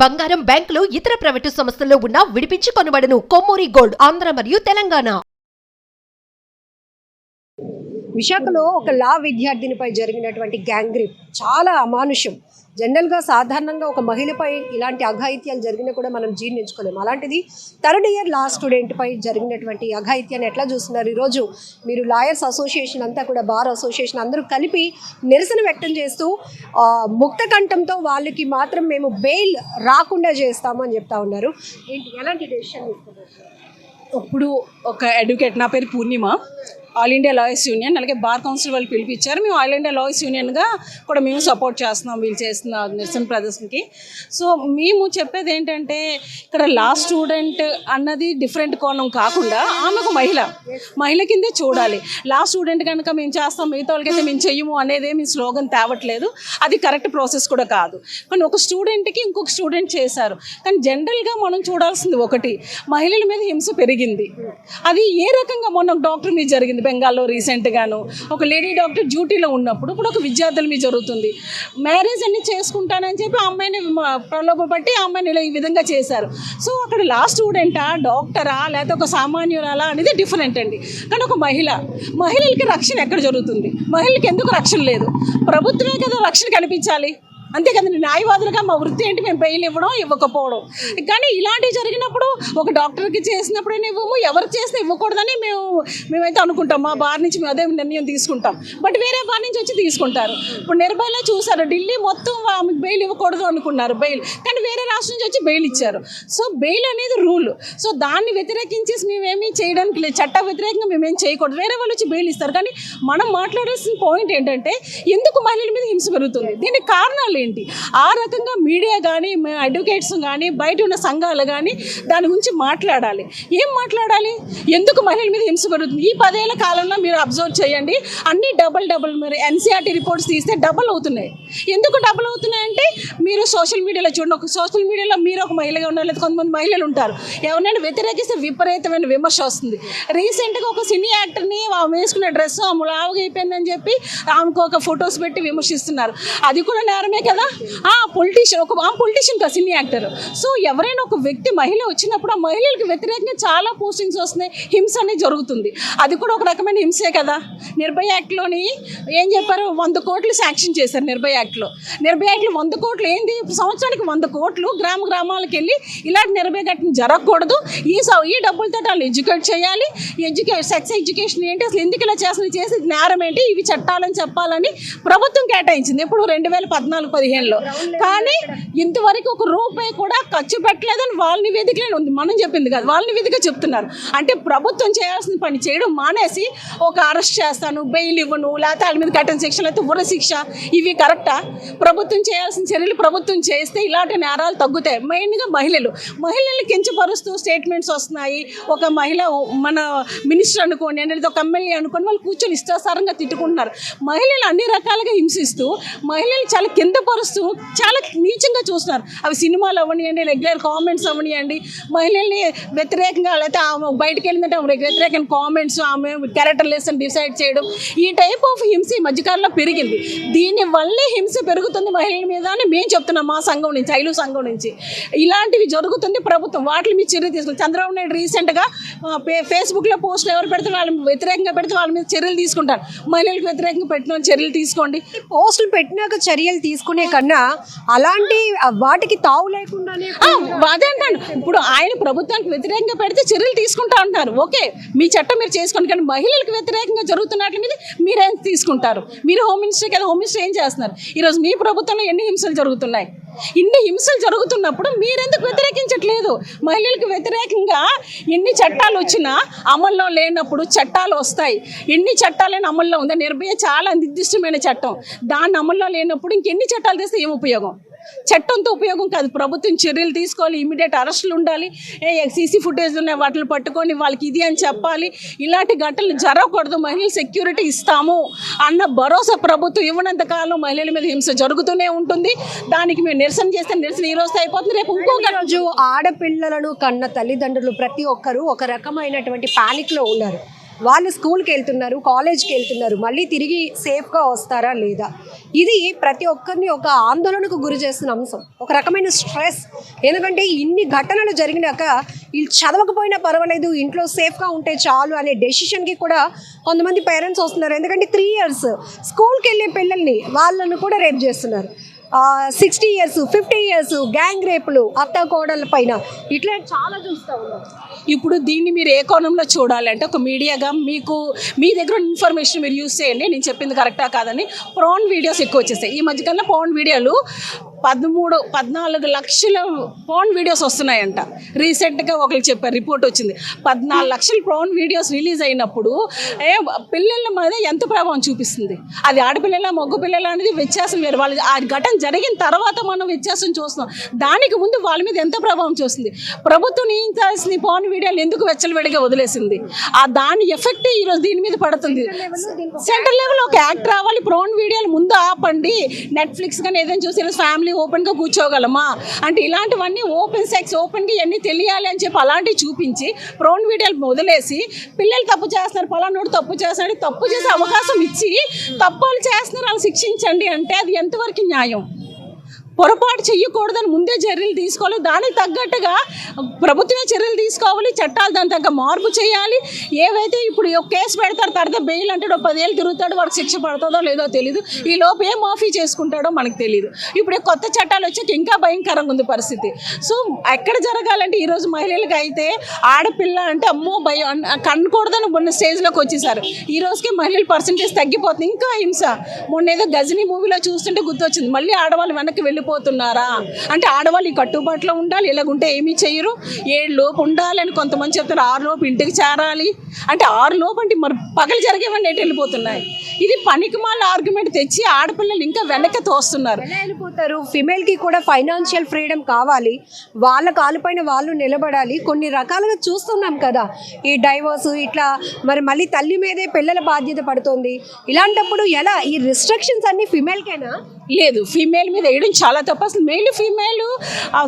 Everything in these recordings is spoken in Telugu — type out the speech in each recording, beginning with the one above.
బంగారం, బ్యాంకులు, ఇతర ప్రైవేటు సంస్థల్లో ఉన్న విడిపించి కొనబడును. కొమ్మూరి గోల్డ్, ఆంధ్ర మరియు తెలంగాణ. విశాఖలో ఒక లా విద్యార్థినిపై జరిగినటువంటి గ్యాంగ్ రేప్ చాలా అమానుషం. జనరల్గా సాధారణంగా ఒక మహిళపై ఇలాంటి అఘాయిత్యాలు జరిగినా కూడా మనం జీర్ణించుకోలేము. అలాంటిది థర్డ్ ఇయర్ లా స్టూడెంట్పై జరిగినటువంటి అఘాయిత్యాన్ని ఎట్లా చూస్తున్నారు? ఈరోజు మీరు లాయర్స్ అసోసియేషన్ అంతా కూడా, బార్ అసోసియేషన్ అందరూ కలిపి నిరసన వ్యక్తం చేస్తూ ముక్త కంఠంతో వాళ్ళకి మాత్రం మేము బెయిల్ రాకుండా చేస్తాము అని చెప్తా ఉన్నారు. ఎలాంటి డెసిషన్ తీసుకున్నారు? ఇప్పుడు ఒక అడ్వకేట్, నా పేరు పూర్ణిమ, ఆల్ ఇండియా లాయర్స్ యూనియన్, అలాగే బార్ కౌన్సిల్ వాళ్ళు పిలిపించారు. మేము ఆల్ ఇండియా లాయర్స్ యూనియన్గా కూడా మేము సపోర్ట్ చేస్తున్నాం వీళ్ళు చేస్తున్న నిరసన ప్రదర్శనకి. సో మేము చెప్పేది ఏంటంటే, ఇక్కడ లా స్టూడెంట్ అన్నది డిఫరెంట్ కోణం కాకుండా ఆమె ఒక మహిళ కిందే చూడాలి. లా స్టూడెంట్ కనుక మేము చేస్తాం, మిగతా వాళ్ళకైతే మేము చెయ్యము అనేది మీ స్లోగన్ తేవట్లేదు. అది కరెక్ట్ ప్రాసెస్ కూడా కాదు. కానీ ఒక స్టూడెంట్కి ఇంకొక స్టూడెంట్ చేశారు. కానీ జనరల్గా మనం చూడాల్సింది ఒకటి, మహిళల మీద హింస పెరిగింది. అది ఏ రకంగా మొన్న డాక్టర్ మీద జరిగింది బెంగాల్లో రీసెంట్గాను. ఒక లేడీ డాక్టర్ డ్యూటీలో ఉన్నప్పుడు ఇప్పుడు ఒక విద్యార్థుల మీద జరుగుతుంది. మ్యారేజ్ అన్ని చేసుకుంటానని చెప్పి ఆ అమ్మాయిని ప్రలోభపట్టి ఆ అమ్మాయిని ఈ విధంగా చేశారు. సో అక్కడ లా స్టూడెంటా, డాక్టరా, లేకపోతే ఒక సామాన్యురాలా అనేది డిఫరెంట్ అండి. కానీ ఒక మహిళలకి రక్షణ ఎక్కడ జరుగుతుంది? మహిళలకి ఎందుకు రక్షణ లేదు? ప్రభుత్వమే కదా రక్షణ కల్పించాలి. అంతే కదండి. న్యాయవాదులుగా మా వృత్తి ఏంటి? మేము బెయిల్ ఇవ్వకపోవడం. కానీ ఇలాంటివి జరిగినప్పుడు ఒక డాక్టర్కి చేసినప్పుడైనా ఇవ్వము, ఎవరికి చేసినా ఇవ్వకూడదని మేమైతే అనుకుంటాం. మా బార్ నుంచి మేము అదే నిర్ణయం తీసుకుంటాం. బట్ వేరే బార్ నుంచి వచ్చి తీసుకుంటారు. ఇప్పుడు నిర్భయలో చూసారు, ఢిల్లీ మొత్తం ఆమెకు బెయిల్ ఇవ్వకూడదు అనుకున్నారు బెయిల్, కానీ వేరే రాష్ట్రం నుంచి వచ్చి బెయిల్ ఇచ్చారు. సో బెయిల్ అనేది రూల్. సో దాన్ని వ్యతిరేకించి మేమేమీ చేయడానికి లేదు. చట్ట వ్యతిరేకంగా మేమేం చేయకూడదు. వేరే వాళ్ళు వచ్చి బెయిల్ ఇస్తారు. కానీ మనం మాట్లాడాల్సిన పాయింట్ ఏంటంటే, ఎందుకు మహిళల మీద హింస పెరుగుతుంది? దీనికి కారణాలు ఏంటి? ఆ రకంగా మీడియా కానీ, అడ్వకేట్స్ కానీ, బయట ఉన్న సంఘాలు కానీ దాని గురించి మాట్లాడాలి. ఏం మాట్లాడాలి? ఎందుకు మహిళల మీద హింస పెరుగుతుంది? ఈ 10 ఏళ్ల కాలంలో మీరు అబ్జర్వ్ చేయండి, అన్ని డబుల్ మీరు ఎన్సీఆర్టీ రిపోర్ట్స్ తీస్తే డబుల్ అవుతున్నాయి. ఎందుకు డబుల్ అవుతున్నాయంటే, మీరు సోషల్ మీడియాలో చూడండి. ఒక సోషల్ మీడియాలో మీరు ఒక మహిళగా ఉన్నారు, లేదా కొంతమంది మహిళలు ఉంటారు, ఎవరైనా వ్యతిరేకిస్తే విపరీతమైన విమర్శ వస్తుంది. రీసెంట్గా ఒక సినీ యాక్టర్ని ఆమె వేసుకున్న డ్రెస్ ఆమె లావుగా అయిపోయిందని చెప్పి ఆమెకు ఒక ఫొటోస్ పెట్టి విమర్శిస్తున్నారు. అది కూడా నేరమే కదా. పొలిటీషియన్ కదా, సినీ యాక్టర్. సో ఎవరైనా ఒక వ్యక్తి, మహిళ వచ్చినప్పుడు ఆ మహిళలకు వ్యతిరేకంగా చాలా పోస్టింగ్స్ వస్తున్నాయి, హింస అనేది జరుగుతుంది. అది కూడా ఒక రకమైన హింసే కదా. నిర్భయ యాక్ట్లోని ఏం చెప్పారు? 100 కోట్లు శాంక్షన్ చేశారు నిర్భయ యాక్ట్లో. 100 కోట్లు ఏంది? సంవత్సరానికి 100 కోట్లు గ్రామాలకు వెళ్ళి ఇలాంటి నిర్భయ యాక్ట్ని జరగకూడదు, ఈ డబ్బులతో వాళ్ళు ఎడ్యుకేట్ చేయాలి. సెక్స్ ఎడ్యుకేషన్ ఏంటి, అసలు ఎందుకు ఇలా చేసి నేరం ఏంటి, ఇవి చట్టాలని చెప్పాలని ప్రభుత్వం కేటాయించింది. ఇప్పుడు 2014-15లో. కానీ ఇంతవరకు ఒక రూపాయి కూడా ఖర్చు పెట్టలేదని వాళ్ళ నివేదికలే ఉంది. మనం చెప్పింది కాదు, వాళ్ళ నివేదిక చెప్తున్నారు. అంటే ప్రభుత్వం చేయాల్సిన పని చేయడం మానేసి ఒక అరెస్ట్ చేస్తాను, బెయిల్ ఇవ్వను, లేకపోతే వాళ్ళ మీద కఠిన శిక్ష, లేకపోతే ఉర శిక్ష, ఇవి కరెక్టా? ప్రభుత్వం చేయాల్సిన చర్యలు ప్రభుత్వం చేస్తే ఇలాంటి నేరాలు తగ్గుతాయి. మెయిన్గా మహిళల్ని కించపరుస్తూ స్టేట్మెంట్స్ వస్తున్నాయి. ఒక మహిళ, మన మినిస్టర్ అనుకోండి, అనేది ఒక ఎమ్మెల్యే అనుకోండి, వాళ్ళు కూర్చొని ఇష్టాసారంగా తిట్టుకుంటున్నారు. మహిళలు అన్ని రకాలుగా హింసిస్తూ, మహిళలు చాలా కింద పరుస్తూ, చాలా నీచంగా చూస్తున్నారు. అవి సినిమాలు అవ్వనియండి, రెగ్యులర్ కామెంట్స్ అవ్వనియండి, మహిళల్ని వ్యతిరేకంగా, లేకపోతే ఆమె బయటకు వెళ్ళిందంటే ఆమె వ్యతిరేకంగా కామెంట్స్, ఆమె క్యారెక్టర్ లెస్ అని డిసైడ్ చేయడం, ఈ టైప్ ఆఫ్ హింస ఈ మధ్యకాలంలో పెరిగింది. దీనివల్లే హింస పెరుగుతుంది మహిళల మీద అని మేము చెప్తున్నాం. మా సంఘం నుంచి, ఐలు సంఘం నుంచి ఇలాంటివి జరుగుతుంది. ప్రభుత్వం వాటి మీద చర్య తీసుకుంది. చంద్రబాబు నాయుడు రీసెంట్గా ఫేస్బుక్లో పోస్టులు ఎవరు పెడితే వాళ్ళ వ్యతిరేకంగా పెడితే వాళ్ళ మీద చర్యలు తీసుకుంటారు. మహిళలకు వ్యతిరేకంగా పెట్టిన చర్యలు తీసుకోండి. పోస్టులు పెట్టినాక చర్యలు తీసుకునే కన్నా అలాంటి వాటికి తావు లేకుండానే అదే అంటాను. ఇప్పుడు ఆయన ప్రభుత్వానికి వ్యతిరేకంగా పెడితే చర్యలు తీసుకుంటా అంటారు. ఓకే, మీ చట్టం మీరు చేసుకోండి. కానీ మహిళలకు వ్యతిరేకంగా జరుగుతున్నట్ల మీద మీరేం తీసుకుంటారు? మీరు హోమ్ మినిస్టర్ కదా, హోమ్ మినిస్టర్ ఏం చేస్తున్నారు? ఈరోజు మీ ప్రభుత్వంలో ఎన్ని హింసలు జరుగుతున్నాయి? ఇన్ని హింసలు జరుగుతున్నప్పుడు మీరెందుకు వ్యతిరేకించట్లేదు? మహిళలకు వ్యతిరేకంగా ఎన్ని చట్టాలు వచ్చినా అమల్లో లేనప్పుడు చట్టాలు వస్తాయి. ఎన్ని చట్టాలైనా అమల్లో ఉందా? నిర్భయ చాలా నిర్దిష్టమైన చట్టం. దాన్ని అమల్లో లేనప్పుడు ఇంకెన్ని చట్టాలు తెస్తే ఏం ఉపయోగం? చట్టంతో ఉపయోగం కాదు. ప్రభుత్వం చర్యలు తీసుకోవాలి, ఇమీడియట్ అరెస్టులు ఉండాలి, సీసీ ఫుటేజ్ ఉన్నాయి వాటిని పట్టుకొని వాళ్ళకి ఇది అని చెప్పాలి. ఇలాంటి ఘటనలు జరగకూడదు. మహిళలు సెక్యూరిటీ ఇస్తాము అన్న భరోసా ప్రభుత్వం ఇవ్వనంత కాలం మహిళల మీద హింస జరుగుతూనే ఉంటుంది. దానికి మేము నిరసన చేస్తే నిరసన ఈ రోజు అయిపోతుంది, రేపు ఇంకొక రోజు ఆడపిల్లలను కన్న తల్లిదండ్రులు ప్రతి ఒక్కరూ ఒక రకమైనటువంటి పానిక్లో ఉన్నారు. వాళ్ళు స్కూల్కి వెళ్తున్నారు, కాలేజ్కి వెళ్తున్నారు, మళ్ళీ తిరిగి సేఫ్గా వస్తారా లేదా? ఇది ప్రతి ఒక్కరిని ఒక ఆందోళనకు గురి చేస్తున్న అంశం. ఒక రకమైన స్ట్రెస్. ఎందుకంటే ఇన్ని ఘటనలు జరిగినాక వీళ్ళు చదవకపోయినా పర్వాలేదు, ఇంట్లో సేఫ్గా ఉంటే చాలు అనే డెసిషన్కి కూడా కొంతమంది పేరెంట్స్ వస్తున్నారు. ఎందుకంటే 3 years స్కూల్కి వెళ్ళే పిల్లల్ని వాళ్ళను కూడా రేప్ చేస్తున్నారు. 60 years 50 years గ్యాంగ్ రేపులు అత్త కోడళ్ళ పైన ఇట్లా చాలా చూస్తూ ఉన్నాం. ఇప్పుడు దీన్ని మీరు ఏ కోణంలో చూడాలంటే ఒక మీడియాగా మీకు మీ దగ్గర ఉన్న ఇన్ఫర్మేషన్ మీరు యూజ్ చేయండి. నేను చెప్పింది కరెక్టా కాదని ప్రాన్ వీడియోస్ ఎక్కువ వచ్చేసాయి. ఈ మధ్యకాలంలో ప్రాన్ వీడియోలు 13-14 లక్షల ప్రాన్ వీడియోస్ వస్తున్నాయంట. రీసెంట్గా ఒకరికి చెప్పారు, రిపోర్ట్ వచ్చింది. 14 లక్షల ప్రాన్ వీడియోస్ రిలీజ్ అయినప్పుడు పిల్లల మీద ఎంత ప్రభావం చూపిస్తుంది? అది ఆడపిల్లల మగ పిల్లల అనేది వ్యత్యాసం వేరు. వాళ్ళు ఆ ఘటన జరిగిన తర్వాత మనం వ్యత్యాసం చూస్తున్నాం. దానికి ముందు వాళ్ళ మీద ఎంత ప్రభావం చూస్తుంది? ప్రభుత్వం నియంత్రించాల్సిన ప్రాన్ వీడియోలు ఎందుకు వెచ్చలవిడిగా వదిలేసింది? దాని ఎఫెక్ట్ ఈరోజు దీని మీద పడుతుంది. సెంట్రల్ లెవెల్ ఒక యాక్ట్ రావాలి, ప్రాన్ వీడియోలు ముందు ఆపండి. నెట్ఫ్లిక్స్ కానీ ఏదైనా చూసి ఫ్యామిలీ ఓపెన్గా కూర్చోగలమా అంటే ఇలాంటివన్నీ ఓపెన్ సెక్స్ ఓపెన్గా ఇవన్నీ తెలియాలి అని చెప్పి అలాంటివి చూపించి ప్రాన్ వీడియోలు వదిలేసి పిల్లలు తప్పు చేస్తున్నారు, పలానోడు తప్పు చేస్తున్నాడు, తప్పు చేసే అవకాశం ఇచ్చి తప్పులు చేస్తున్నారు వాళ్ళు శిక్షించండి అంటే అది ఎంతవరకు న్యాయం? పొరపాటు చెయ్యకూడదని ముందే చర్యలు తీసుకోవాలి. దానికి తగ్గట్టుగా ప్రభుత్వమే చర్యలు తీసుకోవాలి, చట్టాలు దాని తగ్గ మార్పు చేయాలి. ఏవైతే ఇప్పుడు కేసు పెడతారు, తర్వాత బెయిల్ అంటాడు, 10 ఏళ్ళు తిరుగుతాడు, వాడికి శిక్ష పడుతుందో లేదో తెలియదు. ఈ లోపు ఏ మాఫీ చేసుకుంటాడో మనకు తెలియదు. ఇప్పుడు కొత్త చట్టాలు వచ్చాక ఇంకా భయంకరంగా ఉంది పరిస్థితి. సో ఎక్కడ జరగాలంటే ఈరోజు మహిళలకు అయితే ఆడపిల్ల అంటే అమ్మో భయం కనకూడదని ఉన్న స్టేజ్లోకి వచ్చేసారు. ఈ రోజుకే మహిళల పర్సంటేజ్ తగ్గిపోతుంది. ఇంకా హింస. మొన్న ఏదో గజనీ మూవీలో చూస్తుంటే గుర్తొచ్చింది, మళ్ళీ ఆడవాళ్ళు వెనక్కి వెళ్ళిపోతున్నారా అంటే ఆడవాళ్ళు ఈ కట్టుబాటులో ఉండాలి, ఇలాగుంటే ఏమీ చెయ్యరు, 7 లోపు ఉండాలి అని కొంతమంది చెప్తారు, 6 లోపు ఇంటికి చేరాలి అంటే 6 లోపు అంటే మరి పగలు జరిగేవన్నీ ఎటు వెళ్ళిపోతున్నాయి? ఇది పనికిమాల ఆర్గ్యుమెంట్ తెచ్చి ఆడపిల్లలు ఇంకా వెనక్కి తోస్తున్నారు. వెళ్ళిపోతారు. ఫిమేల్కి కూడా ఫైనాన్షియల్ ఫ్రీడమ్ కావాలి, వాళ్ళ కాలుపైన వాళ్ళు నిలబడాలి. కొన్ని రకాలుగా చూస్తున్నాం కదా, ఈ డైవర్స్ ఇట్లా మరి మళ్ళీ తల్లి మీదే పిల్లల బాధ్యత పడుతుంది. ఇలాంటప్పుడు ఎలా ఈ రిస్ట్రిక్షన్స్ అన్ని ఫిమేల్కేనా? లేదు, ఫీమేల్ మీద వేయడం చాలా తప్పు. అసలు మెయిల్ ఫీమేల్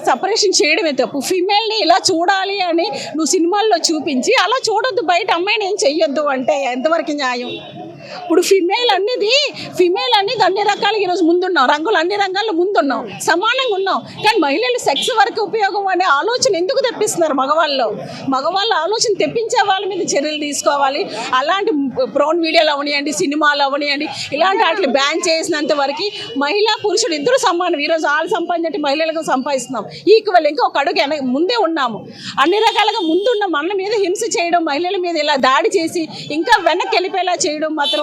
సపరేషన్ చేయడమే తప్పు. ఫీమేల్ని ఇలా చూడాలి అని నువ్వు సినిమాల్లో చూపించి అలా చూడొద్దు, బయట అమ్మాయిని ఏం చెయ్యొద్దు అంటే ఎంతవరకు న్యాయం? ఇప్పుడు ఫిమేల్ అనేది అన్ని రకాలుగా ఈరోజు ముందున్నాం, రంగులు అన్ని రంగాల్లో ముందున్నాం, సమానంగా ఉన్నాం. కానీ మహిళలు సెక్స్ వరకు ఉపయోగం అనే ఆలోచన ఎందుకు తెప్పిస్తున్నారు? మగవాళ్ళ ఆలోచన తెప్పించే వాళ్ళ మీద చర్యలు తీసుకోవాలి. అలాంటి ప్రాన్ వీడియోలు అవనియండి, సినిమాలు అవనియండి, ఇలాంటి వాటిని బ్యాన్ చేసినంత వరకు మహిళా పురుషుడు ఇద్దరు సమానం. ఈరోజు వాళ్ళు సంపాదించే మహిళలకు సంపాదిస్తున్నాం ఈక్వల్. ఇంకా ఒక అడుగు ముందే ఉన్నాము. అన్ని రకాలుగా ముందున్న మన మీద హింస చేయడం, మహిళల మీద ఇలా దాడి చేసి ఇంకా వెనక్కి వెళ్ళిపోయేలా చేయడం మాత్రం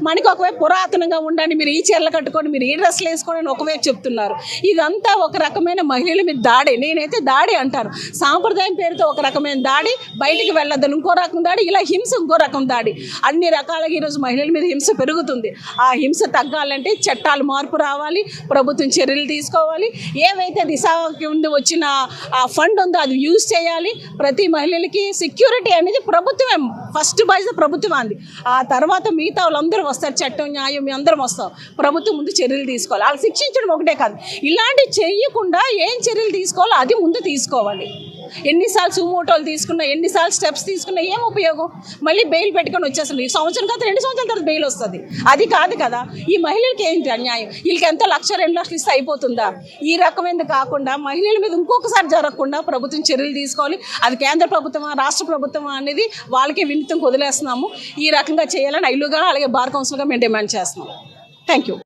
మనకి ఒకవైపు పురాతనంగా ఉండండి, మీరు ఈ చీరలు కట్టుకోండి, మీరు ఈ డ్రెస్సులు వేసుకోండి అని ఒకవైపు చెప్తున్నారు. ఇదంతా ఒక రకమైన మహిళల మీద దాడి. నేనైతే దాడి అంటాను. సాంప్రదాయం పేరుతో ఒక రకమైన దాడి, బయటికి వెళ్ళొద్దని ఇంకో రకం దాడి, ఇలా హింస ఇంకో రకం దాడి. అన్ని రకాలుగా ఈరోజు మహిళల మీద హింస పెరుగుతుంది. ఆ హింస తగ్గాలంటే చట్టాలు మార్పు రావాలి, ప్రభుత్వం చర్యలు తీసుకోవాలి. ఏవైతే దిశ కింద వచ్చిన ఆ ఫండ్ ఉందో అది యూజ్ చేయాలి. ప్రతి మహిళలకి సెక్యూరిటీ అనేది ప్రభుత్వమే ఫస్ట్ బాధ్యత, ప్రభుత్వం అంది. ఆ తర్వాత మిగతా వాళ్ళందరూ వస్తారు, చట్టం న్యాయం మీ అందరం వస్తాం. ప్రభుత్వం ముందు చర్యలు తీసుకోవాలి. వాళ్ళు శిక్షించడం ఒకటే కాదు, ఇలాంటివి చేయకుండా ఏం చర్యలు తీసుకోవాలో అది ముందు తీసుకోవాలి. ఎన్నిసార్లు సుమోటోలు తీసుకున్నా, ఎన్నిసార్లు స్టెప్స్ తీసుకున్నా ఏం ఉపయోగం? మళ్ళీ బెయిల్ పెట్టుకొని వచ్చేస్తుంది. ఈ సంవత్సరం కాదు 2 సంవత్సరాల తర్వాత బెయిల్ వస్తుంది. అది కాదు కదా. ఈ మహిళలకి ఏంటి అన్యాయం? వీళ్ళకి ఎంత 1,00,000 2 లక్షలు ఇస్తే అయిపోతుందా? ఈ రకమైనది కాకుండా మహిళల మీద ఇంకొకసారి జరగకుండా ప్రభుత్వం చర్యలు తీసుకోవాలి. అది కేంద్ర ప్రభుత్వమా రాష్ట్ర ప్రభుత్వమా అనేది వాళ్ళకే వినూత్నం వదిలేస్తున్నాము. ఈ రకంగా చేయాలని ఐలుగా అలాగే బార్ కౌన్సిల్గా మేము డిమాండ్ చేస్తున్నాం. Thank you.